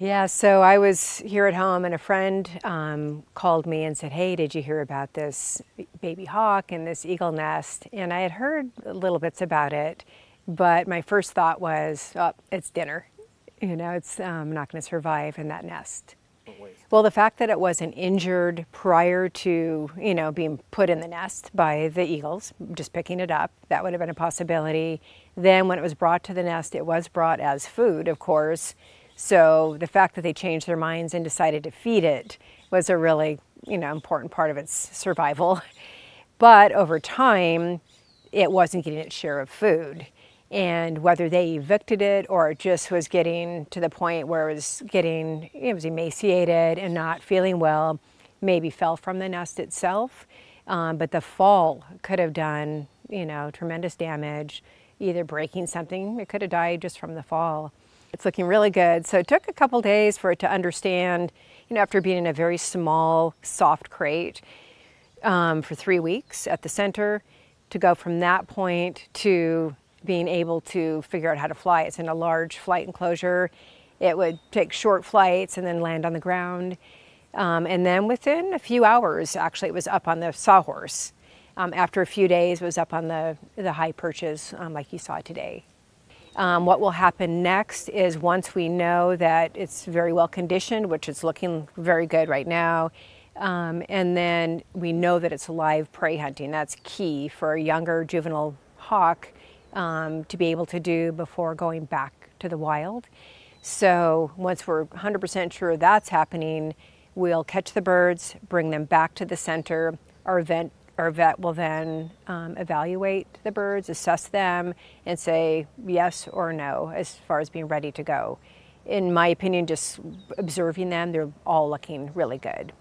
Yeah, so I was here at home and a friend called me and said, hey, did you hear about this baby hawk and this eagle nest? And I had heard little bits about it, but my first thought was, oh, it's dinner. You know, it's not going to survive in that nest. Well, the fact that it wasn't injured prior to, being put in the nest by the eagles, just picking it up, that would have been a possibility. Then when it was brought to the nest, it was brought as food, of course. So the fact that they changed their minds and decided to feed it was a really, important part of its survival. But over time, it wasn't getting its share of food. And whether they evicted it or it just was getting to the point where it was emaciated and not feeling well, maybe fell from the nest itself. But the fall could have done, tremendous damage, either breaking something, it could have died just from the fall. It's looking really good. So it took a couple days for it to understand, after being in a very small, soft crate for 3 weeks at the center, to go from that point to being able to figure out how to fly. It's in a large flight enclosure. It would take short flights and then land on the ground. And then within a few hours, actually, it was up on the sawhorse. After a few days, it was up on the high perches like you saw today. What will happen next is once we know that it's very well conditioned, which it's looking very good right now, and then we know that it's live prey hunting. That's key for a younger juvenile hawk to be able to do before going back to the wild. So once we're 100% sure that's happening, we'll catch the birds, bring them back to the center. Our vet will then evaluate the birds, assess them, and say yes or no as far as being ready to go. In my opinion, just observing them, they're all looking really good.